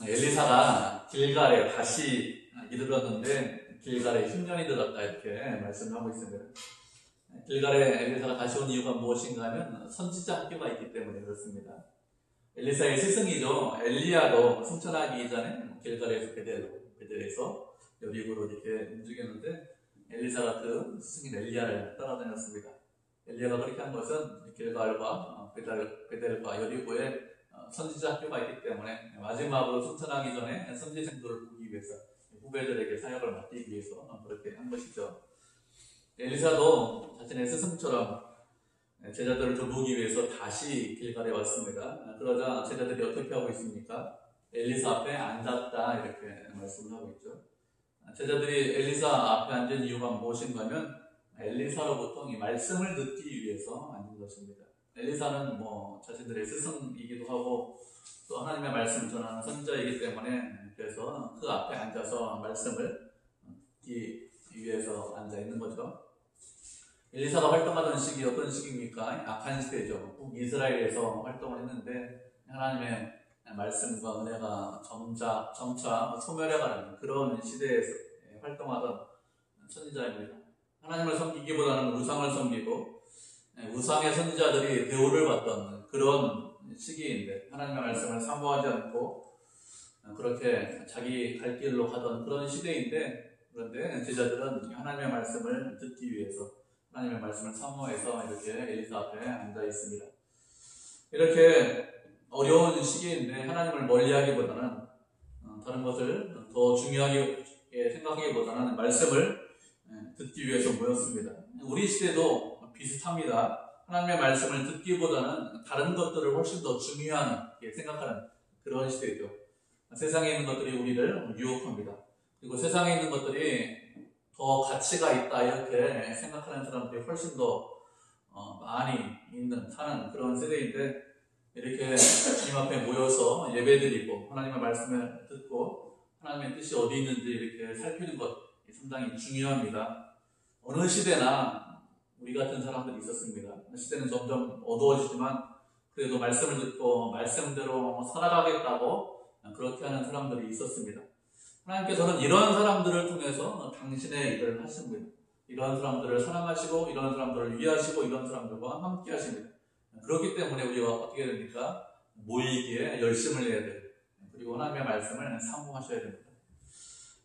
엘리사가 길갈에 다시 이르렀는데 길갈에 흉년이 들었다 이렇게 말씀을 하고 있습니다. 길갈에 엘리사가 다시 온 이유가 무엇인가 하면 선지자 학교가 있기 때문에 그렇습니다. 엘리사의 스승이죠. 엘리야도 승천하기 이전에 길갈에서 베델에서 여리고로 이렇게 움직였는데 엘리사가 그 스승인 엘리야를 따라다녔습니다. 엘리야가 그렇게 한 것은 길갈과 베델과 여리고에 선지자 학교가 있기 때문에 마지막으로 승천하기 전에 선지생도를 보기 위해서 후배들에게 사역을 맡기기 위해서 그렇게 한 것이죠. 엘리사도 자신의 스승처럼 제자들을 돌보기 위해서 다시 길갈에 왔습니다. 그러자 제자들이 어떻게 하고 있습니까? 엘리사 앞에 앉았다 이렇게 말씀을 하고 있죠. 제자들이 엘리사 앞에 앉은 이유가 무엇인가 하면 엘리사로부터 이 말씀을 듣기 위해서 앉은 것입니다. 엘리사는 자신들의 스승이기도 하고 또 하나님의 말씀을 전하는 선지자이기 때문에 그래서 그 앞에 앉아서 말씀을 듣기 위해서 앉아 있는 거죠. 엘리사가 활동하던 시기 어떤 시기입니까? 악한 시대죠. 북이스라엘에서 활동을 했는데 하나님의 말씀과 은혜가 점차 소멸해가는 그런 시대에서 활동하던 선지자입니다. 하나님을 섬기기보다는 우상을 섬기고 우상의 선지자들이 대우를 받던 그런 시기인데 하나님의 말씀을 사모하지 않고 그렇게 자기 갈 길로 가던 그런 시대인데 그런데 제자들은 하나님의 말씀을 듣기 위해서 하나님의 말씀을 사모해서 이렇게 엘리사 앞에 앉아 있습니다. 이렇게 어려운 시기인데 하나님을 멀리하기보다는 다른 것을 더 중요하게 생각하기보다는 말씀을 듣기 위해서 모였습니다. 우리 시대도 비슷합니다. 하나님의 말씀을 듣기보다는 다른 것들을 훨씬 더 중요하게 생각하는 그런 시대죠. 세상에 있는 것들이 우리를 유혹합니다. 그리고 세상에 있는 것들이 더 가치가 있다 이렇게 생각하는 사람들이 훨씬 더 많이 사는 그런 세대인데 이렇게 주님 앞에 모여서 예배드리고 하나님의 말씀을 듣고 하나님의 뜻이 어디 있는지 이렇게 살피는 것 상당히 중요합니다. 어느 시대나 우리 같은 사람들이 있었습니다. 시대는 점점 어두워지지만 그래도 말씀을 듣고 말씀대로 살아가겠다고 그렇게 하는 사람들이 있었습니다. 하나님께서는 이런 사람들을 통해서 당신의 일을 하십니다. 이런 사람들을 사랑하시고 이런 사람들을 위하시고 이런 사람들과 함께 하십니다. 그렇기 때문에 우리가 어떻게 됩니까? 모이기에 열심을 내야 돼요. 그리고 하나님의 말씀을 사모하셔야 됩니다.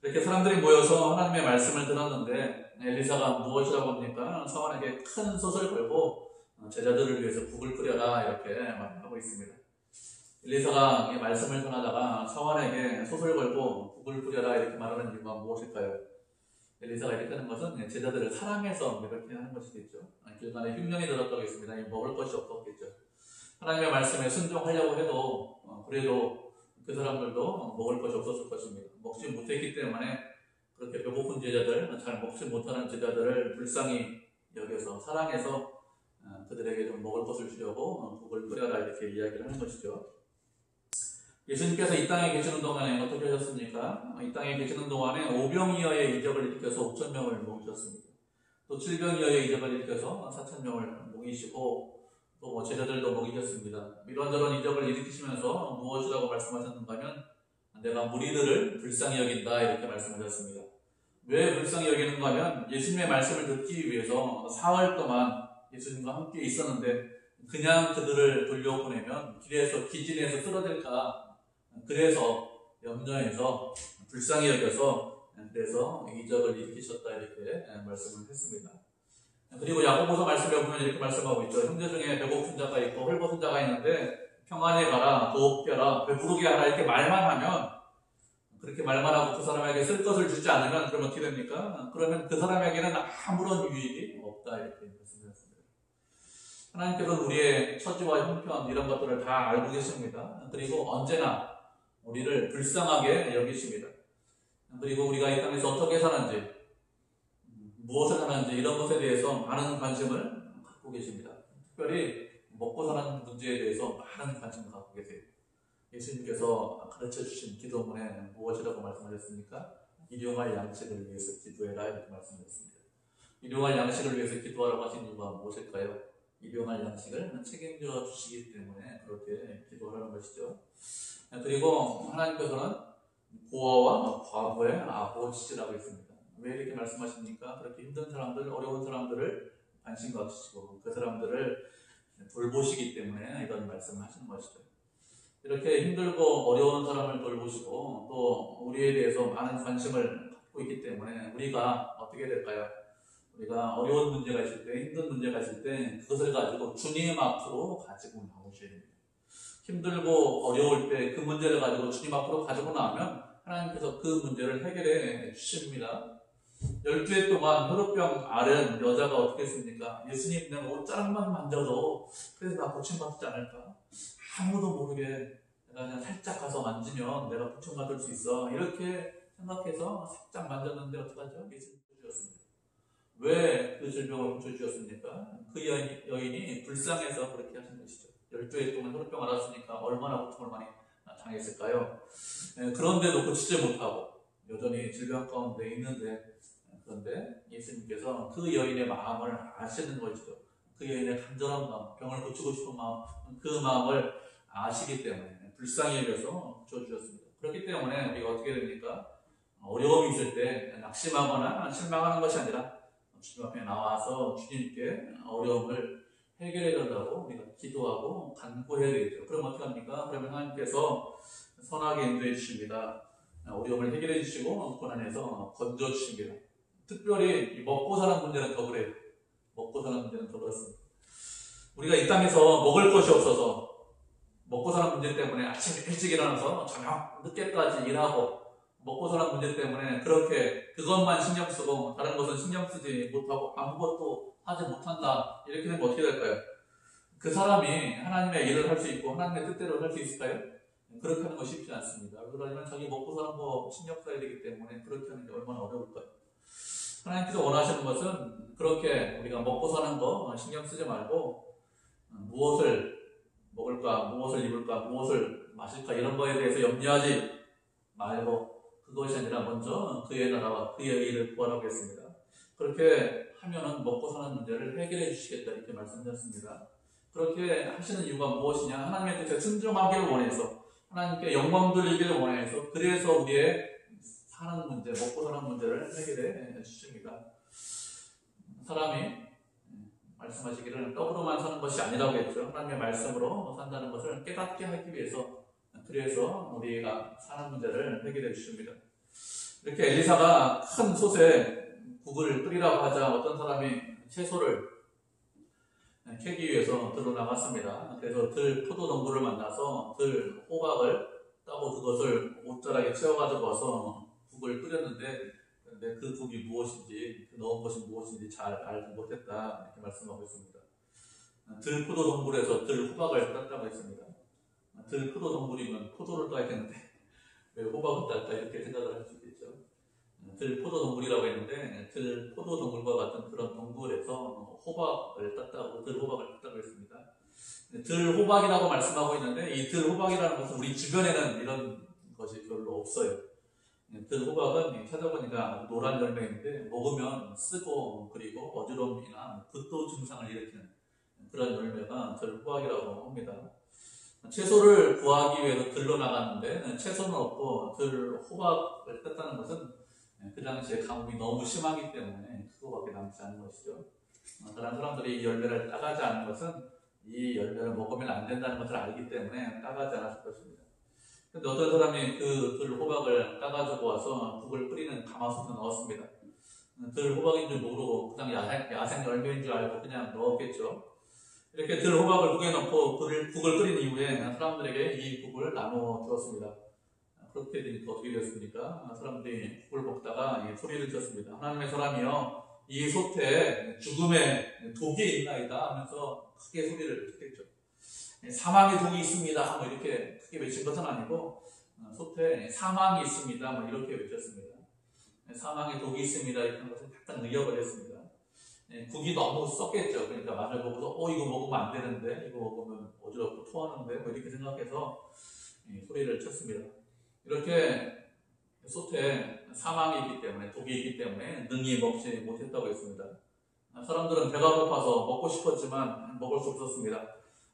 이렇게 사람들이 모여서 하나님의 말씀을 들었는데 엘리사가 무엇이라고 합니까? 사원에게 큰 솥을 걸고 제자들을 위해서 국을 끓여라 이렇게 말하고 있습니다. 엘리사가 말씀을 전하다가 사원에게 솥을 걸고 국을 끓여라 이렇게 말하는 이유가 무엇일까요? 엘리사가 이렇게 하는 것은 제자들을 사랑해서 이렇게 하는 것이겠죠. 길간에 흉년이 들었다고 했습니다. 먹을 것이 없었겠죠. 하나님의 말씀에 순종하려고 해도 그래도 그 사람들도 먹을 것이 없었을 것입니다. 먹지 못했기 때문에 그렇게 배고픈 제자들, 잘 먹지 못하는 제자들을 불쌍히 여겨서 사랑해서 그들에게 좀 먹을 것을 주려고 국을 끓여라 이렇게 이야기를 하는 것이죠. 예수님께서 이 땅에 계시는 동안에 어떻게 하셨습니까? 이 땅에 계시는 동안에 5병이어의 이적을 일으켜서 5,000명을 먹이셨습니다. 또 7병이어의 이적을 일으켜서 4,000명을 먹이시고 또 제자들도 먹이셨습니다. 이런저런 이적을 일으키시면서 무엇이라고 말씀하셨는가 하면 내가 무리들을 불쌍히 여긴다 이렇게 말씀하셨습니다. 왜 불쌍히 여기는가 하면 예수님의 말씀을 듣기 위해서 사흘 동안 예수님과 함께 있었는데 그냥 그들을 돌려보내면 길에서 기진에서 쓰러질까 그래서 염려해서 불쌍히 여겨서 그래서 이적을 일으키셨다 이렇게 말씀을 했습니다. 그리고 야고보서 말씀에 보면 이렇게 말씀하고 있죠. 형제 중에 배고픈 자가 있고 헐벗은 자가 있는데 평안에 가라, 도읍겨라, 배부르게 하라 이렇게 말만 하면 그렇게 말만 하고 그 사람에게 쓸 것을 주지 않으면 그러면 어떻게 됩니까? 그러면 그 사람에게는 아무런 유익이 없다 이렇게 말씀드렸습니다. 하나님께서는 우리의 처지와 형편 이런 것들을 다 알고 계십니다. 그리고 언제나 우리를 불쌍하게 여기십니다. 그리고 우리가 이 땅에서 어떻게 사는지 무엇을 하는지 이런 것에 대해서 많은 관심을 갖고 계십니다. 특별히 먹고 사는 문제에 대해서 많은 관심을 갖고 계세요. 예수님께서 가르쳐 주신 기도문에 무엇이라고 말씀하셨습니까? 일용할 양식을 위해서 기도해라 이렇게 말씀하셨습니다. 일용할 양식을 위해서 기도하라고 하신 이유가 무엇일까요? 일용할 양식을 책임져 주시기 때문에 그렇게 기도하라는 것이죠. 그리고 하나님께서는 고아와 과부의 아버지시라고 했습니다. 왜 이렇게 말씀하십니까? 그렇게 힘든 사람들, 어려운 사람들을 관심 가지시고 그 사람들을 돌보시기 때문에 이런 말씀을 하시는 것이죠. 이렇게 힘들고 어려운 사람을 돌보시고 또 우리에 대해서 많은 관심을 갖고 있기 때문에 우리가 어떻게 될까요? 우리가 어려운 문제가 있을 때, 힘든 문제가 있을 때 그것을 가지고 주님 앞으로 가지고 나오셔야 됩니다. 힘들고 어려울 때 그 문제를 가지고 주님 앞으로 가지고 나오면 하나님께서 그 문제를 해결해 주십니다. 12해 동안 혈우병 앓은 여자가 어떻게 했습니까? 예수님 그냥 옷자락만 만져도 그래서 나 고침받지 않을까? 아무도 모르게 내가 그냥 살짝 가서 만지면 내가 고침받을 수 있어. 이렇게 생각해서 살짝 만졌는데 어떡하죠? 예수님 고쳐주셨습니다. 왜 그 질병을 고쳐주셨습니까? 그 여인이 불쌍해서 그렇게 하신 것이죠. 12해 동안 혈우병 앓았으니까 얼마나 고통을 많이 당했을까요? 그런데도 고치지 못하고 여전히 질병 가운데 있는데, 그런데 예수님께서 그 여인의 마음을 아시는 것이죠. 그 여인의 간절한 마음, 병을 고치고 싶은 마음, 그 마음을 아시기 때문에 불쌍히 여겨서 고쳐주셨습니다. 그렇기 때문에 우리가 어떻게 됩니까? 어려움이 있을 때 낙심하거나 실망하는 것이 아니라 주님 앞에 나와서 주님께 어려움을 해결해 달라고 우리가 기도하고 간구해야 되겠죠. 그럼 어떻게 합니까? 그러면 하나님께서 선하게 인도해 주십니다. 어려움을 해결해 주시고 고난에서 건져 주십니다. 특별히 먹고 사는 문제는 더 그래요. 먹고 사는 문제는 더 그렇습니다. 우리가 이 땅에서 먹을 것이 없어서 먹고 사는 문제 때문에 아침 일찍 일어나서 저녁 늦게까지 일하고 먹고 사는 문제 때문에 그렇게 그것만 신경 쓰고 다른 것은 신경 쓰지 못하고 아무것도 하지 못한다. 이렇게 되면 어떻게 될까요? 그 사람이 하나님의 일을 할 수 있고 하나님의 뜻대로 할 수 있을까요? 그렇게 하는 거 쉽지 않습니다. 그러면 자기 먹고 사는 거 신경 써야 되기 때문에 그렇게 하는 게 얼마나 어려울까요? 하나님께서 원하시는 것은 그렇게 우리가 먹고 사는 거 신경 쓰지 말고 무엇을 먹을까, 무엇을 입을까, 무엇을 마실까 이런 거에 대해서 염려하지 말고 그것이 아니라 먼저 그의 나라와 그의 의를 구하라고 했습니다. 그렇게 하면은 먹고 사는 문제를 해결해 주시겠다 이렇게 말씀드렸습니다. 그렇게 하시는 이유가 무엇이냐? 하나님의 뜻에 순종하기를 원해서 하나님께 영광 돌리기를 원해서 그래서 우리의 사는 문제, 먹고 사는 문제를 해결해 주십니다. 사람이 말씀하시기를 떡으로만 사는 것이 아니라고 했죠. 하나님의 말씀으로 산다는 것을 깨닫게 하기 위해서 그래서 우리가 사는 문제를 해결해 주십니다. 이렇게 엘리사가 큰 솥에 국을 끓이라고 하자 어떤 사람이 채소를 캐기 위해서 들어 나갔습니다. 그래서 들 포도동굴을 만나서 들 호박을 따고 그것을 옷자락에 채워가지고 와서 국을 끓였는데 그 국이 무엇인지 그 넣은 것이 무엇인지 잘 알지 못했다 이렇게 말씀하고 있습니다. 들 포도동굴에서 들 호박을 땄다고 했습니다. 들 포도동굴이면 포도를 따야 되는데 왜 호박을 딸까 이렇게 생각을 할 수 있겠죠. 들 포도동굴이라고 했는데 들 포도동굴과 같은 그런 동굴에서 호박을 땄다고 들 호박을 땄다고 했습니다. 들 호박이라고 말씀하고 있는데 이 들 호박이라는 것은 우리 주변에는 이런 것이 별로 없어요. 들 호박은 찾아보니까 노란 열매인데 먹으면 쓰고 그리고 어지러움이나 구토 증상을 일으키는 그런 열매가 들 호박이라고 합니다. 채소를 구하기 위해서 들러 나갔는데 채소는 없고 들 호박을 땄다는 것은 그 당시에 가뭄이 너무 심하기 때문에 그거밖에 남지 않은 것이죠. 다른 사람들이 이 열매를 따가지 않은 것은 이 열매를 먹으면 안 된다는 것을 알기 때문에 따가지 않았을 것입니다. 근데 어떤 사람이 그 들 호박을 따가지고 와서 국을 끓이는 가마솥에 넣었습니다. 들 호박인 줄 모르고 그냥 야생 열매인 줄 알고 그냥 넣었겠죠. 이렇게 들 호박을 국에 넣고 국을 끓인 이후에 사람들에게 이 국을 나눠 주었습니다. 그렇게 되니까 어떻게 되었습니까? 사람들이 국을 먹다가 소리를 쳤습니다. 하나님의 사람이여, 이 솥에 죽음의 독이 있나이다 하면서 크게 소리를 쳤겠죠. 사망의 독이 있습니다. 뭐 이렇게 크게 외친 것은 아니고 솥에 사망이 있습니다. 뭐 이렇게 외쳤습니다. 사망의 독이 있습니다. 이렇게 하는 것은 약간 의역을 했습니다. 국이 너무 썩겠죠. 그러니까 맛을 보고서 이거 먹으면 안 되는데, 이거 먹으면 어지럽고 토하는데, 뭐 이렇게 생각해서 소리를 쳤습니다. 이렇게 솥에 사망이 있기 때문에, 독이 있기 때문에 능히 먹지 못했다고 했습니다. 사람들은 배가 고파서 먹고 싶었지만 먹을 수 없었습니다.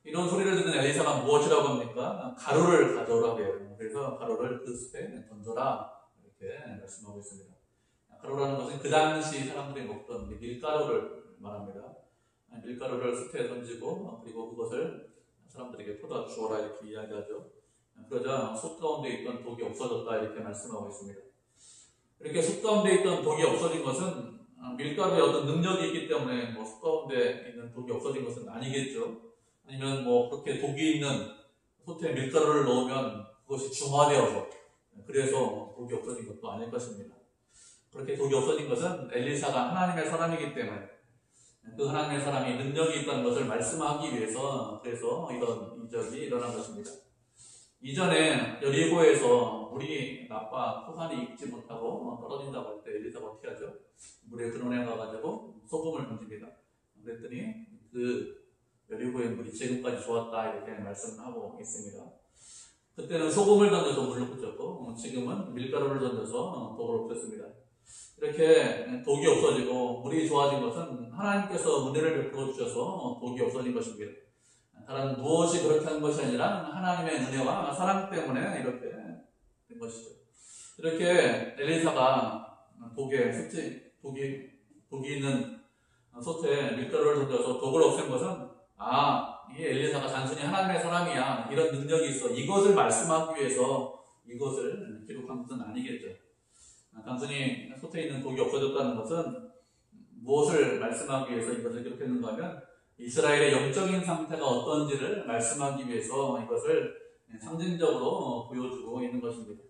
이런 소리를 듣는 엘리사가 무엇이라고 합니까? 가루를 가져오라고 해요. 그래서 가루를 그 숲에 던져라 이렇게 말씀하고 있습니다. 가루라는 것은 그 당시 사람들이 먹던 밀가루를 말합니다. 밀가루를 숲에 던지고 그리고 그것을 사람들에게 퍼다 주어라 이렇게 이야기하죠. 그러자 숲 가운데 있던 독이 없어졌다 이렇게 말씀하고 있습니다. 이렇게 숲 가운데 있던 독이 없어진 것은 밀가루에 어떤 능력이 있기 때문에 숲 가운데 있는 독이 없어진 것은 아니겠죠. 아니면 그렇게 독이 있는 솥에 밀가루를 넣으면 그것이 중화되어서 그래서 독이 없어진 것도 아닐 것입니다. 그렇게 독이 없어진 것은 엘리사가 하나님의 사람이기 때문에 그 하나님의 사람이 능력이 있다는 것을 말씀하기 위해서 그래서 이런 이적이 일어난 것입니다. 이전에 여리고에서 물이 나빠 토산이 익지 못하고 떨어진다고 할 때 엘리사가 어떻게 하죠? 물에 근원에 가가지고 소금을 던집니다. 그랬더니 그 여리고의 물이 지금까지 좋았다 이렇게 말씀하고 있습니다. 그때는 소금을 던져서 물을 붙였고 지금은 밀가루를 던져서 독을 붙였습니다. 이렇게 독이 없어지고 물이 좋아진 것은 하나님께서 은혜를 베풀어 주셔서 독이 없어진 것입니다. 다른 무엇이 그렇게 한 것이 아니라 하나님의 은혜와 사랑 때문에 이렇게 된 것이죠. 이렇게 엘리사가 독이 있는 솥에 밀가루를 던져서 독을 없앤 것은 이 엘리사가 단순히 하나님의 사람이야 이런 능력이 있어 이것을 말씀하기 위해서 이것을 기록한 것은 아니겠죠. 단순히 솥에 있는 독이 없어졌다는 것은 무엇을 말씀하기 위해서 이것을 기록했는가 하면 이스라엘의 영적인 상태가 어떤지를 말씀하기 위해서 이것을 상징적으로 보여주고 있는 것입니다.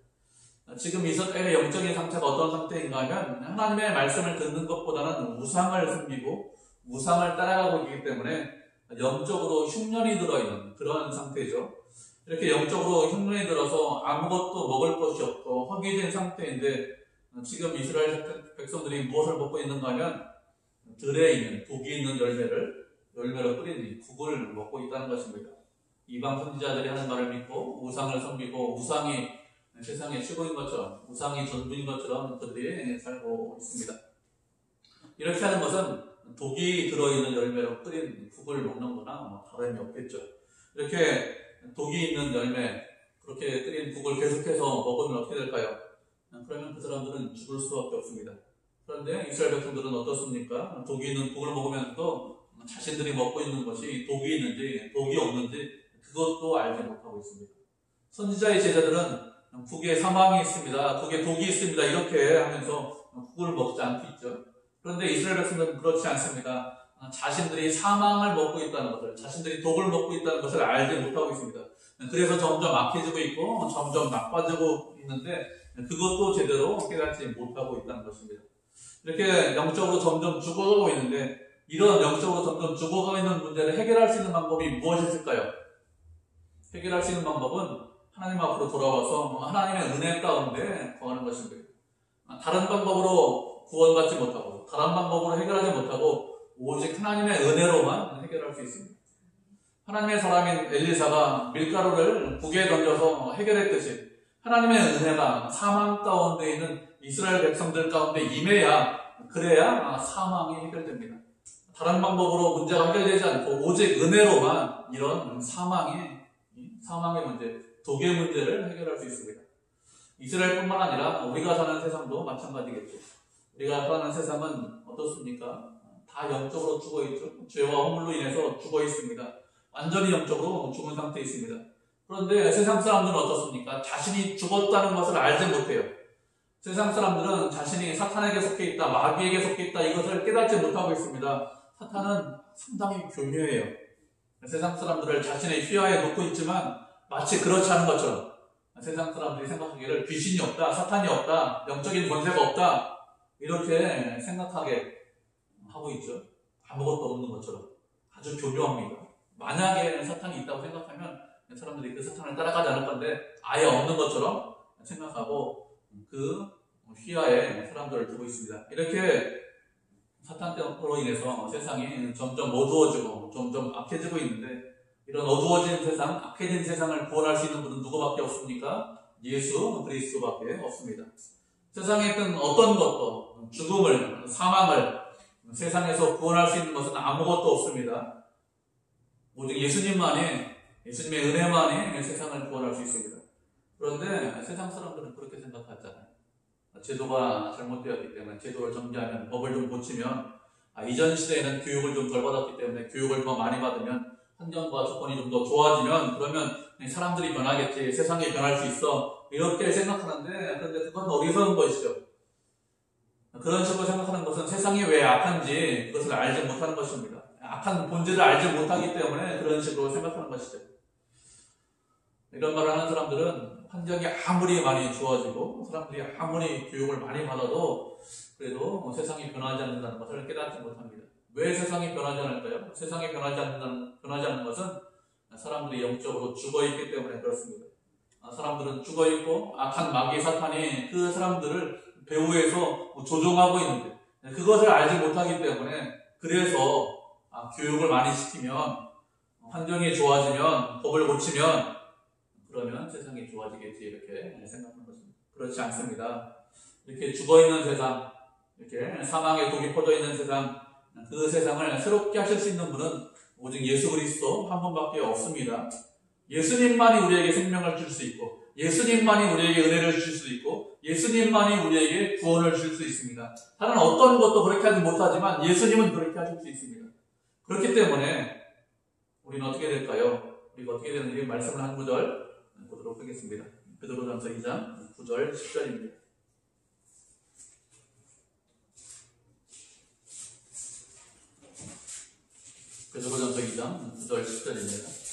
지금 이스라엘의 영적인 상태가 어떤 상태인가 하면 하나님의 말씀을 듣는 것보다는 우상을 숨기고 우상을 따라가고 있기 때문에 영적으로 흉년이 들어있는 그런 상태죠. 이렇게 영적으로 흉년이 들어서 아무것도 먹을 것이 없고 허기진 상태인데 지금 이스라엘 백성들이 무엇을 먹고 있는가 하면 들에 있는 독이 있는 열매로 뿌린 국을 먹고 있다는 것입니다. 이방 선지자들이 하는 말을 믿고 우상을 섬기고 우상이 세상의 최고인 것처럼 우상이 전부인 것처럼 그들이 살고 있습니다. 이렇게 하는 것은 독이 들어있는 열매로 뿌린 국을 먹는 거나 다름이 없겠죠. 이렇게 독이 있는 열매 그렇게 끓인 국을 계속해서 먹으면 어떻게 될까요? 그러면 그 사람들은 죽을 수밖에 없습니다. 그런데 이스라엘 백성들은 어떻습니까? 독이 있는 국을 먹으면 또 자신들이 먹고 있는 것이 독이 있는지 독이 없는지 그것도 알지 못하고 있습니다. 선지자의 제자들은 국에 사망이 있습니다. 국에 독이 있습니다. 이렇게 하면서 국을 먹지 않고 있죠. 그런데 이스라엘 백성들은 그렇지 않습니다. 자신들이 사망을 먹고 있다는 것을, 자신들이 독을 먹고 있다는 것을 알지 못하고 있습니다. 그래서 점점 악해지고 있고 점점 나빠지고 있는데 그것도 제대로 깨닫지 못하고 있다는 것입니다. 이렇게 영적으로 점점 죽어가고 있는데 이런 영적으로 점점 죽어가고 있는 문제를 해결할 수 있는 방법이 무엇이 있을까요? 해결할 수 있는 방법은 하나님 앞으로 돌아와서 하나님의 은혜 가운데 거하는 것입니다. 다른 방법으로 구원받지 못하고 다른 방법으로 해결하지 못하고 오직 하나님의 은혜로만 해결할 수 있습니다. 하나님의 사람인 엘리사가 밀가루를 국에 던져서 해결했듯이 하나님의 은혜가 사망 가운데 있는 이스라엘 백성들 가운데 임해야 그래야 사망이 해결됩니다. 다른 방법으로 문제가 해결되지 않고 오직 은혜로만 이런 사망의 문제, 독의 문제를 해결할 수 있습니다. 이스라엘뿐만 아니라 우리가 사는 세상도 마찬가지겠죠. 우리가 사는 세상은 어떻습니까? 다 영적으로 죽어있죠. 죄와 허물로 인해서 죽어있습니다. 완전히 영적으로 죽은 상태에 있습니다. 그런데 세상 사람들은 어떻습니까? 자신이 죽었다는 것을 알지 못해요. 세상 사람들은 자신이 사탄에게 속해 있다, 마귀에게 속해 있다 이것을 깨닫지 못하고 있습니다. 사탄은 상당히 교묘해요. 세상 사람들을 자신의 휘하에 놓고 있지만 마치 그렇지 않은 것처럼 세상 사람들이 생각하기를 귀신이 없다, 사탄이 없다, 영적인 권세가 없다 이렇게 생각하게 하고 있죠. 아무것도 없는 것처럼 아주 교묘합니다. 만약에 사탄이 있다고 생각하면 사람들이 그 사탄을 따라가지 않을 건데 아예 없는 것처럼 생각하고 그 휘하에 사람들을 두고 있습니다. 이렇게 사탄으로 인해서 세상이 점점 어두워지고 점점 악해지고 있는데 이런 어두워진 세상, 악해진 세상을 구원할 수 있는 분은 누구밖에 없습니까? 예수 그리스도밖에 없습니다. 세상에 있던 어떤 것도 죽음을, 사망을 세상에서 구원할 수 있는 것은 아무것도 없습니다. 오직 예수님의 은혜만이 세상을 구원할 수 있습니다. 그런데 세상 사람들은 그렇게 생각하잖아요. 제도가 잘못되었기 때문에 제도를 정비하면, 법을 좀 고치면, 이전 시대에는 교육을 좀 덜 받았기 때문에 교육을 더 많이 받으면, 환경과 조건이 좀 더 좋아지면, 그러면 사람들이 변하겠지, 세상이 변할 수 있어, 이렇게 생각하는데, 그런데 그건 어리석은 것이죠. 그런 식으로 생각하는 것은 세상이 왜 악한지 그것을 알지 못하는 것입니다. 악한 본질을 알지 못하기 때문에 그런 식으로 생각하는 것이죠. 이런 말을 하는 사람들은 환경이 아무리 많이 좋아지고 사람들이 아무리 교육을 많이 받아도 그래도 세상이 변하지 않는다는 것을 깨닫지 못합니다. 왜 세상이 변하지 않을까요? 세상이 변하지 않는 것은 사람들이 영적으로 죽어있기 때문에 그렇습니다. 사람들은 죽어있고 악한 마귀 사탄이 그 사람들을 배후에서 조종하고 있는데 그것을 알지 못하기 때문에 그래서 교육을 많이 시키면 환경이 좋아지면 법을 고치면 그러면 세상이 좋아지겠지 이렇게 생각하는 것입니다. 그렇지 않습니다. 이렇게 죽어있는 세상, 이렇게 사망의 독이 퍼져있는 세상, 그 세상을 새롭게 하실 수 있는 분은 오직 예수 그리스도 한 분밖에 없습니다. 예수님만이 우리에게 생명을 줄 수 있고 예수님만이 우리에게 은혜를 줄 수 있고 예수님만이 우리에게 구원을 줄 수 있습니다. 다른 어떤 것도 그렇게 하지 못하지만 예수님은 그렇게 하실 수 있습니다. 그렇기 때문에 우리는 어떻게 될까요? 우리가 어떻게 되는지 말씀을 한 구절 보도록 하겠습니다. 베드로전서 2장 9절 10절입니다. 베드로전서 2장 9절 10절입니다.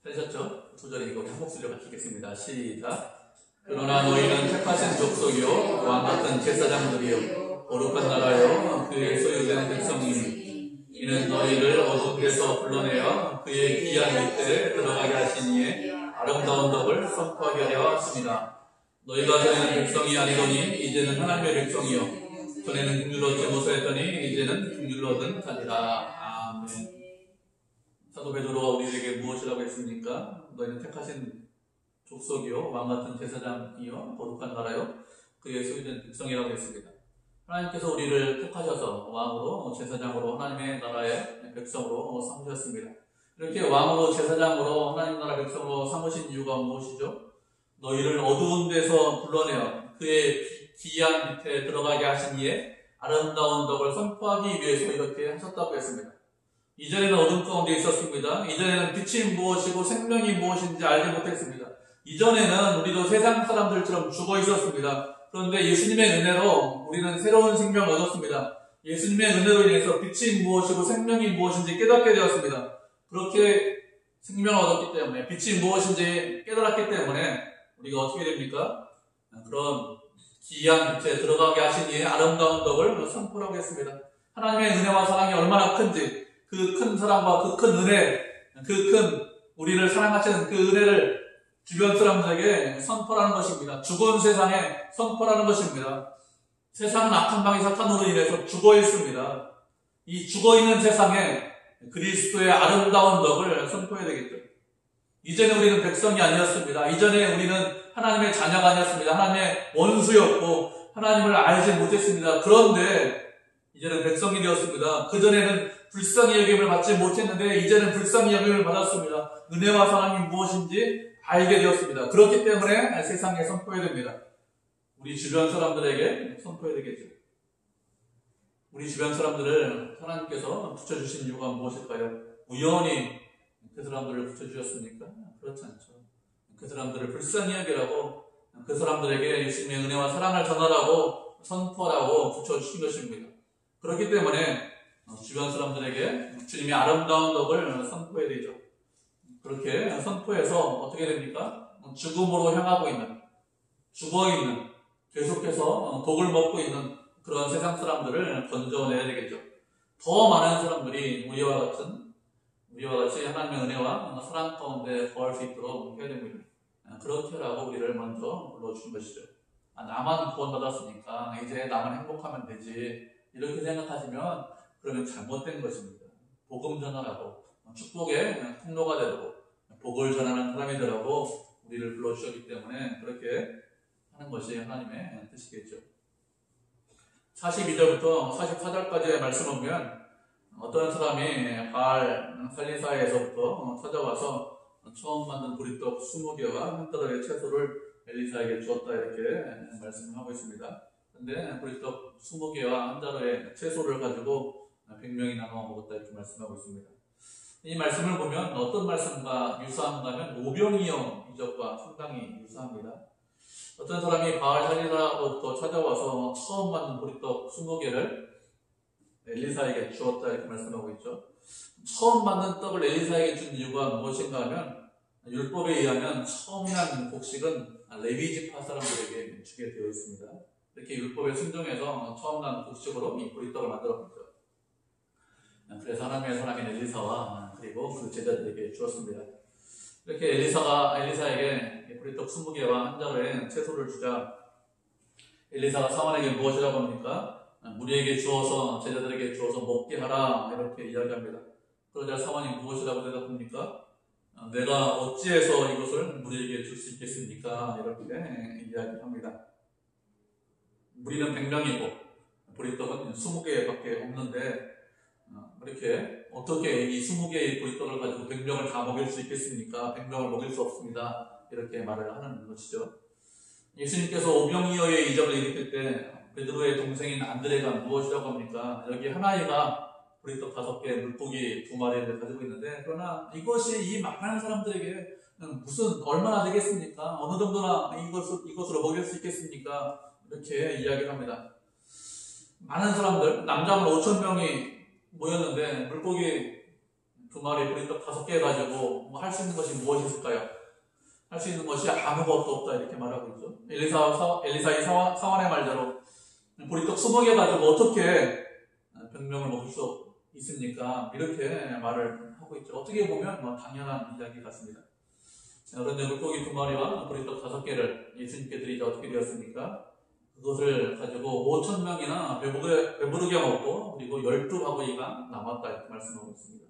되셨죠? 9절이니까 우리 한 목소리로 같이 읽겠습니다. 시작. 그러나 너희는 택하신 족속이요 왕같은 제사장들이요 거룩한 나라요 그의 소유된 백성이니 이는 너희를 어둠에서 불러내어 그의 귀한 밑에 들어가게 하신 이의 아름다운 덕을 선포하게 하려 왔습니다. 너희가 전에는 백성이 아니더니 이제는 하나님의 백성이요 전에는 긍휼로 얻지 못하였더니 이제는 긍휼로 얻은 자니라. 아멘. 사도 베드로가 우리에게 무엇이라고 했습니까? 너희는 택하신 족속이요 왕같은 제사장이요 거룩한 나라요 그의 소유된 백성이라고 했습니다. 하나님께서 우리를 택하셔서 왕으로 제사장으로 하나님의 나라의 백성으로 삼으셨습니다. 이렇게 왕으로 제사장으로 하나님 나라 백성으로 삼으신 이유가 무엇이죠? 너희를 어두운 데서 불러내어 그의 기이한 밑에 들어가게 하신 이의 아름다운 덕을 선포하기 위해서 이렇게 하셨다고 했습니다. 이전에는 어둠 가운데 있었습니다. 이전에는 빛이 무엇이고 생명이 무엇인지 알지 못했습니다. 이전에는 우리도 세상 사람들처럼 죽어 있었습니다. 그런데 예수님의 은혜로 우리는 새로운 생명을 얻었습니다. 예수님의 은혜로 인해서 빛이 무엇이고 생명이 무엇인지 깨닫게 되었습니다. 그렇게 생명을 얻었기 때문에 빛이 무엇인지 깨달았기 때문에 우리가 어떻게 됩니까? 그런 기이한 빛에 들어가게 하신 이의 아름다운 덕을 선포하고 했습니다. 하나님의 은혜와 사랑이 얼마나 큰지 그 큰 사랑과 그 큰 은혜, 그 큰 우리를 사랑하시는 그 은혜를 주변 사람들에게 선포하는 것입니다. 죽은 세상에 선포하는 것입니다. 세상은 악한 방의 사탄으로 인해서 죽어 있습니다. 이 죽어 있는 세상에 그리스도의 아름다운 덕을 선포해야 되겠죠. 이전에 우리는 백성이 아니었습니다. 이전에 우리는 하나님의 자녀가 아니었습니다. 하나님의 원수였고 하나님을 알지 못했습니다. 그런데 이제는 백성이 되었습니다. 그전에는 불쌍히 여김을 받지 못했는데 이제는 불쌍히 여김을 받았습니다. 은혜와 사랑이 무엇인지 알게 되었습니다. 그렇기 때문에 세상에 선포해야 됩니다. 우리 주변 사람들에게 선포해야 되겠죠. 우리 주변 사람들을 하나님께서 붙여주신 이유가 무엇일까요? 우연히 그 사람들을 붙여주셨습니까? 그렇지 않죠. 그 사람들을 불쌍히 여기라고 그 사람들에게 예수님의 은혜와 사랑을 전하라고 선포하라고 붙여주신 것입니다. 그렇기 때문에 주변 사람들에게 주님의 아름다운 덕을 선포해야 되죠. 그렇게 선포해서 어떻게 됩니까? 죽음으로 향하고 있는, 죽어있는, 계속해서 독을 먹고 있는 그런 세상 사람들을 건져내야 되겠죠. 더 많은 사람들이 우리와 같이 하나님의 은혜와 사랑 가운데 거할 수 있도록 해야 됩니다. 그렇게 하라고 우리를 먼저 불러주신 것이죠. 나만 구원받았으니까 이제 나만 행복하면 되지 이렇게 생각하시면 그러면 잘못된 것입니다. 복음 전하라고 축복의 통로가 되도록 복을 전하는 사람이 되라고 우리를 불러주셨기 때문에 그렇게 하는 것이 하나님의 뜻이겠죠. 42절부터 44절까지의 말씀을 보면 어떤 사람이 바알 살리사에서부터 찾아와서 처음 만든 보리떡 20개와 한 달의 채소를 엘리사에게 주었다 이렇게 말씀을 하고 있습니다. 근데 보리떡 20개와 한 달의 채소를 가지고 100명이 나눠 먹었다 이렇게 말씀하고 있습니다. 이 말씀을 보면 어떤 말씀과 유사한가 하면 오병이어 이적과 상당히 유사합니다. 어떤 사람이 바알 살리사로부터 찾아와서 처음 만든 보리떡 20개를 엘리사에게 주었다 이렇게 말씀하고 있죠. 처음 만든 떡을 엘리사에게 준 이유가 무엇인가 하면 율법에 의하면 처음 난 곡식은 레위 지파 사람들에게 주게 되어 있습니다. 이렇게 율법에 순종해서 처음 난 곡식으로 이 보리떡을 만들었죠. 그래서 하나님의 사람인 엘리사와 그리고 그 제자들에게 주었습니다. 이렇게 엘리사에게 보리떡 20개와 한 자루의 채소를 주자 엘리사가 사환에게 무엇이라고 합니까? 무리에게 주어서 제자들에게 주어서 먹게 하라 이렇게 이야기합니다. 그러자 사환이 무엇이라고 대답합니까? 내가 어찌해서 이것을 무리에게 줄 수 있겠습니까? 이렇게 이야기합니다. 무리는 100명이고 보리떡은 20개밖에 없는데 이렇게 어떻게 이 20개의 보리떡을 가지고 100명을 다 먹일 수 있겠습니까? 100명을 먹일 수 없습니다. 이렇게 말을 하는 것이죠. 예수님께서 오병이어의 이적을 일으킬 때 베드로의 동생인 안드레가 무엇이라고 합니까? 여기 한 아이가 보리떡 5개, 물고기 2마리를 가지고 있는데 그러나 이것이 이 많은 사람들에게 무슨 얼마나 되겠습니까? 어느 정도나 이것으로 먹일 수 있겠습니까? 이렇게 이야기합니다. 많은 사람들, 남자만 5,000명이 모였는데 물고기 2마리, 보리떡 5개 가지고 할 수 있는 것이 무엇이 있을까요? 할 수 있는 것이 아무것도 없다 이렇게 말하고 있죠. 엘리사의 사환의 말대로 보리떡 20개 가지고 어떻게 100명을 먹을 수 있습니까? 이렇게 말을 하고 있죠. 어떻게 보면 당연한 이야기 같습니다. 그런데 물고기 2마리와 보리떡 5개를 예수님께 드리자 어떻게 되었습니까? 그것을 가지고 5,000명이나 배부르게 먹고 그리고 12바구니가 남았다 이렇게 말씀하고 있습니다.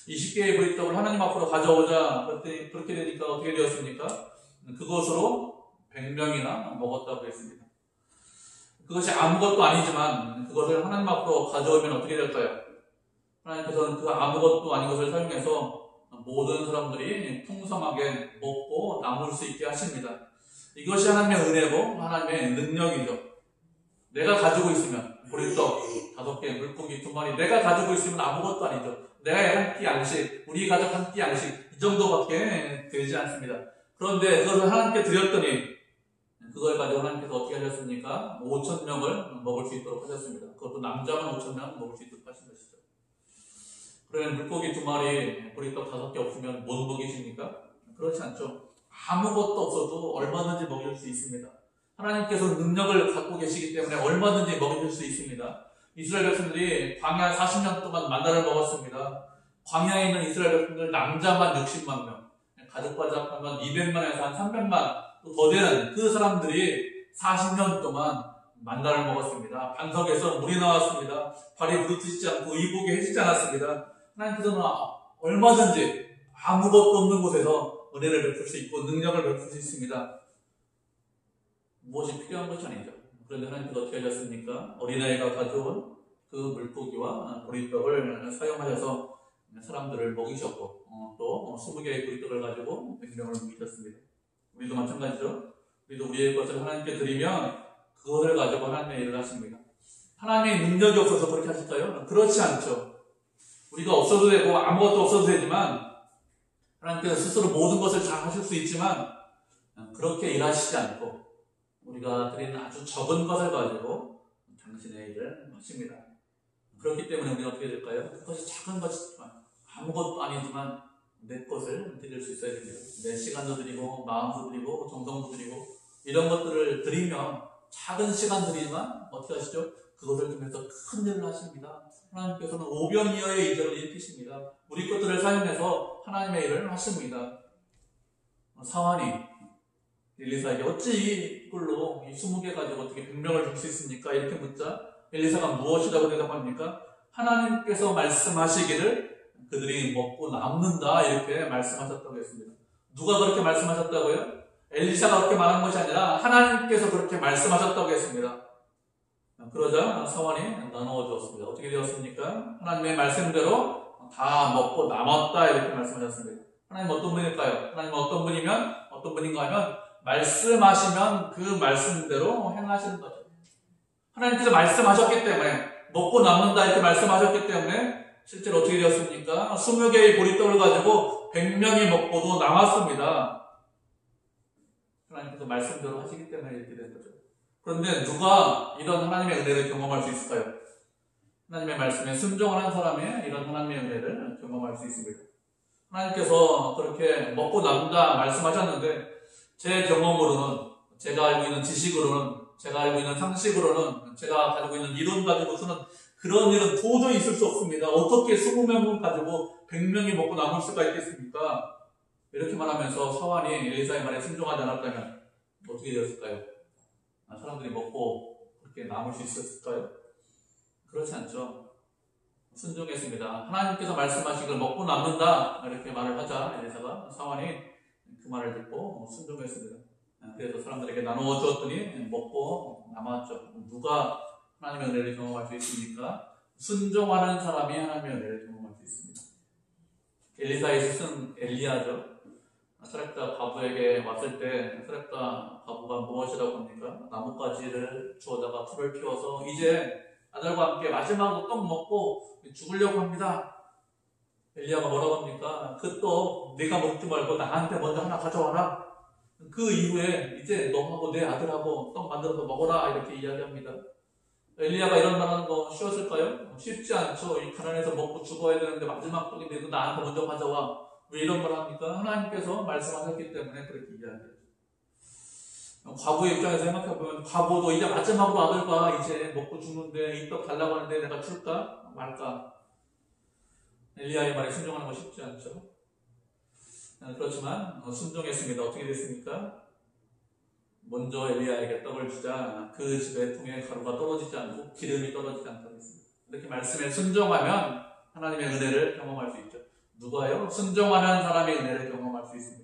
20개의 보리떡을 하나님 앞으로 가져오자 그렇게 되니까 어떻게 되었습니까? 그것으로 100명이나 먹었다고 했습니다. 그것이 아무것도 아니지만 그것을 하나님 앞으로 가져오면 어떻게 될까요? 하나님께서는 그 아무것도 아닌 것을 사용해서 모든 사람들이 풍성하게 먹고 남을 수 있게 하십니다. 이것이 하나님의 은혜고 하나님의 능력이죠. 내가 가지고 있으면 보리떡 5개, 물고기 2마리 내가 가지고 있으면 아무것도 아니죠. 내가 한 끼 양식, 우리 가족 한 끼 양식 이 정도밖에 되지 않습니다. 그런데 그것을 하나님께 드렸더니 그걸 가지고 하나님께서 어떻게 하셨습니까? 5,000명을 먹을 수 있도록 하셨습니다. 그것도 남자만 5,000명 먹을 수 있도록 하신 것이죠. 그러면 물고기 2마리, 보리떡 5개 없으면 못 먹이십니까? 그렇지 않죠. 아무것도 없어도 얼마든지 먹일 수 있습니다. 하나님께서 능력을 갖고 계시기 때문에 얼마든지 먹일 수 있습니다. 이스라엘 백성들이 광야 40년 동안 만나를 먹었습니다. 광야에 있는 이스라엘 백성들 남자만 60만 명, 가족까지 합하면 200만에서 한 300만 또 더 되는 그 사람들이 40년 동안 만나를 먹었습니다. 반석에서 물이 나왔습니다. 발이 부르트지지 않고 의복이 해지지 않았습니다. 하나님께서는 얼마든지 아무것도 없는 곳에서 은혜를 베풀 수 있고 능력을 베풀 수 있습니다. 무엇이 필요한 것이 아니죠. 그런데 하나님께서 어떻게 하셨습니까? 어린아이가 가져온 그 물고기와 보리떡을 사용하셔서 사람들을 먹이셨고 또 20개의 보리떡을 가지고 100명을 먹이셨습니다. 우리도 마찬가지죠. 우리도 우리의 것을 하나님께 드리면 그것을 가지고 하나님의 일을 하십니다. 하나님의 능력이 없어서 그렇게 하실까요? 그렇지 않죠. 우리가 없어도 되고 아무것도 없어도 되지만 하나님께서 스스로 모든 것을 잘 하실 수 있지만 그렇게 일하시지 않고 우리가 드리는 아주 적은 것을 가지고 당신의 일을 하십니다. 그렇기 때문에 우리는 어떻게 될까요? 그것이 작은 것이지만 아무것도 아니지만 내 것을 드릴 수 있어야 됩니다. 내 시간도 드리고 마음도 드리고 정성도 드리고 이런 것들을 드리면 작은 시간들이지만 어떻게 하시죠? 그것을 통해서 큰 일을 하십니다. 하나님께서는 오병이어의 이적을 일으키십니다. 우리 것들을 사용해서 하나님의 일을 하십니다. 사환이 엘리사에게 어찌 이걸로 이 20개 가지고 어떻게 100명을 줄 수 있습니까? 이렇게 묻자 엘리사가 무엇이라고 대답합니까? 하나님께서 말씀하시기를 그들이 먹고 남는다 이렇게 말씀하셨다고 했습니다. 누가 그렇게 말씀하셨다고요? 엘리사가 그렇게 말한 것이 아니라 하나님께서 그렇게 말씀하셨다고 했습니다. 그러자 사원이 나누어 주었습니다. 어떻게 되었습니까? 하나님의 말씀대로 다 먹고 남았다 이렇게 말씀하셨습니다. 하나님 어떤 분일까요? 하나님 어떤 분이면 어떤 분인가 하면 말씀하시면 그 말씀대로 행하시는 거죠. 하나님께서 말씀하셨기 때문에 먹고 남는다 이렇게 말씀하셨기 때문에 실제로 어떻게 되었습니까? 20개의 보리떡을 가지고 100명이 먹고도 남았습니다. 하나님께서 말씀대로 하시기 때문에 이렇게 된 거죠. 그런데 누가 이런 하나님의 은혜를 경험할 수 있을까요? 하나님의 말씀에 순종하는 사람이 이런 하나님의 은혜를 경험할 수 있습니다. 하나님께서 그렇게 먹고 남다 말씀하셨는데 제 경험으로는, 제가 알고 있는 지식으로는, 제가 알고 있는 상식으로는, 제가 가지고 있는 이론 가지고서는 그런 일은 도저히 있을 수 없습니다. 어떻게 20명을 가지고 100명이 먹고 남을 수가 있겠습니까? 이렇게 말하면서 사환이 엘리사의 말에 순종하지 않았다면 어떻게 되었을까요? 사람들이 먹고 그렇게 남을 수 있었을까요? 그렇지 않죠. 순종했습니다. 하나님께서 말씀하신 걸 먹고 남는다 이렇게 말을 하자 엘리사가 사환이 그 말을 듣고 순종했습니다. 그래서 사람들에게 나누어 주었더니 먹고 남았죠. 누가 하나님의 은혜를 경험할 수 있습니까? 순종하는 사람이 하나님의 은혜를 경험할 수 있습니다. 엘리사의 스승 엘리야죠. 사렙다 과부에게 왔을 때 사렙다 과부가 무엇이라고 합니까? 나뭇가지를 주워다가 불을 피워서 이제 아들과 함께 마지막으로 떡 먹고 죽으려고 합니다. 엘리야가 뭐라고 합니까? 그 떡 네가 먹지 말고 나한테 먼저 하나 가져와라. 그 이후에 이제 너하고 내 아들하고 떡 만들어서 먹어라 이렇게 이야기합니다. 엘리야가 이런 말 하는 거 쉬웠을까요? 쉽지 않죠. 이 가난해서 먹고 죽어야 되는데 마지막 떡인데 너 나한테 먼저 가져와. 왜 이런 말 합니까? 하나님께서 말씀하셨기 때문에 그렇게 이야기하죠. 과부의 입장에서 생각해보면 과부도 이제 마지막으로 아들과 이제 먹고 죽는데 이 떡 달라고 하는데 내가 줄까? 말까? 엘리야의 말에 순종하는 거 쉽지 않죠. 그렇지만 순종했습니다. 어떻게 됐습니까? 먼저 엘리야에게 떡을 주자 그 집의 통에 가루가 떨어지지 않고 기름이 떨어지지 않다고 했습니다. 이렇게 말씀에 순종하면 하나님의 은혜를 경험할 수 있죠. 누가요? 순종하는 사람의 은혜를 경험할 수 있습니다.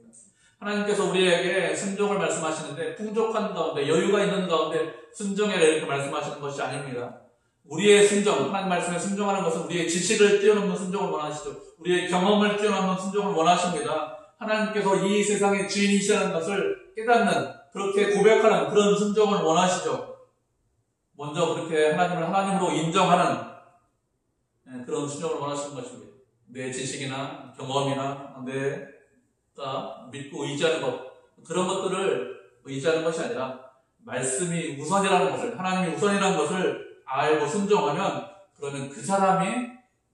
하나님께서 우리에게 순종을 말씀하시는데 풍족한 가운데 여유가 있는 가운데 순종해라 이렇게 말씀하시는 것이 아닙니다. 우리의 순종, 하나님 말씀에 순종하는 것은 우리의 지식을 뛰어넘는 순종을 원하시죠. 우리의 경험을 뛰어넘는 순종을 원하십니다. 하나님께서 이 세상의 주인이시라는 것을 깨닫는, 그렇게 고백하는 그런 순종을 원하시죠. 먼저 그렇게 하나님을 하나님으로 인정하는 그런 순종을 원하시는 것입니다. 내 지식이나 경험이나 내가 믿고 의지하는 것, 그런 것들을 의지하는 것이 아니라 말씀이 우선이라는 것을, 하나님이 우선이라는 것을 알고 순종하면 그러면 그 사람이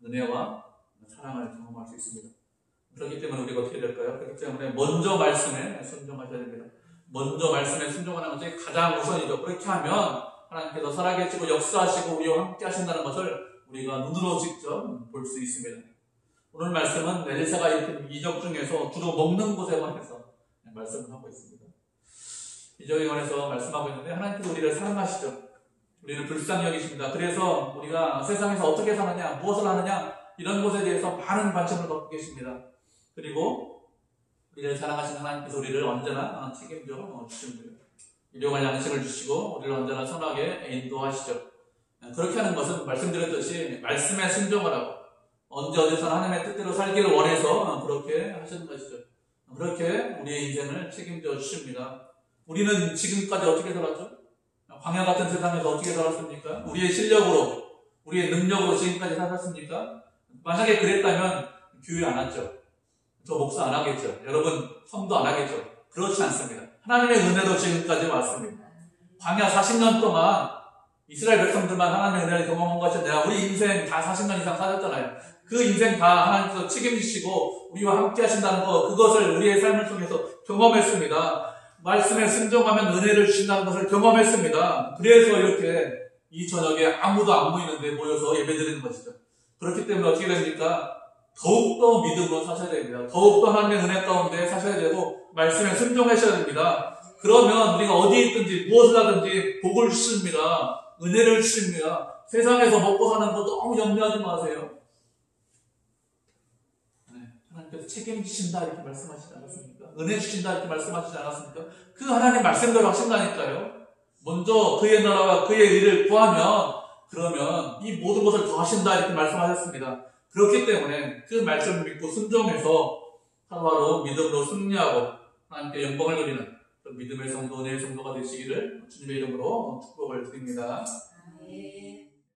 은혜와 사랑을 경험할 수 있습니다. 그렇기 때문에 우리가 어떻게 될까요? 그렇기 때문에 먼저 말씀에 순종하셔야 됩니다. 먼저 말씀에 순종하는 것이 가장 우선이죠. 그렇게 하면 하나님께서 살아계시고 역사하시고 우리와 함께 하신다는 것을 우리가 눈으로 직접 볼 수 있습니다. 오늘 말씀은 엘리사가 일으킨 이적 중에서 주로 먹는 것에 관해서 말씀을 하고 있습니다. 이적에 관해서 말씀하고 있는데 하나님께서 우리를 사랑하시죠. 우리를 불쌍히 여기십니다. 그래서 우리가 세상에서 어떻게 사느냐, 무엇을 하느냐 이런 것에 대해서 많은 관심을 갖고 계십니다. 그리고 우리를 사랑하신 하나님께서 우리를 언제나 책임져 주십니다. 일용할 양식을 주시고 우리를 언제나 선하게 인도하시죠. 그렇게 하는 것은 말씀드렸듯이 말씀에 순종을 하고 언제 어디서나 하나님의 뜻대로 살기를 원해서 그렇게 하시는 것이죠. 그렇게 우리의 인생을 책임져 주십니다. 우리는 지금까지 어떻게 살았죠? 광야 같은 세상에서 어떻게 살았습니까? 우리의 실력으로, 우리의 능력으로 지금까지 살았습니까? 만약에 그랬다면 교회 안 왔죠. 저 목사 안 하겠죠. 여러분 성도 안 하겠죠. 그렇지 않습니다. 하나님의 은혜로 지금까지 왔습니다. 광야 40년 동안 이스라엘 백성들만 하나님의 은혜를 경험한 것이 아니라 우리 인생 다 40년 이상 사셨잖아요. 그 인생 다 하나님께서 책임지시고 우리와 함께 하신다는 것, 그것을 우리의 삶을 통해서 경험했습니다. 말씀에 순종하면 은혜를 주신다는 것을 경험했습니다. 그래서 이렇게 이 저녁에 아무도 안 보이는데 모여서 예배드리는 것이죠. 그렇기 때문에 어떻게 됩니까? 더욱더 믿음으로 사셔야 됩니다. 더욱더 하나님의 은혜 가운데 사셔야 되고 말씀에 순종하셔야 됩니다. 그러면 우리가 어디에 있든지 무엇을 하든지 복을 주십니다. 은혜를 주십니다. 세상에서 먹고 사는 거 너무 염려하지 마세요. 하나님께서 책임지신다 이렇게 말씀하시지 않았습니까? 은혜 주신다 이렇게 말씀하시지 않았습니까? 그 하나님 말씀대로 하신다니까요. 먼저 그의 나라와 그의 의를 구하면 그러면 이 모든 것을 더하신다 이렇게 말씀하셨습니다. 그렇기 때문에 그 말씀을 믿고 순종해서 하루하루 믿음으로 승리하고 하나님께 영광을 드리는 믿음의 성도, 은혜의 성도가 되시기를 주님의 이름으로 축복을 드립니다. 아멘.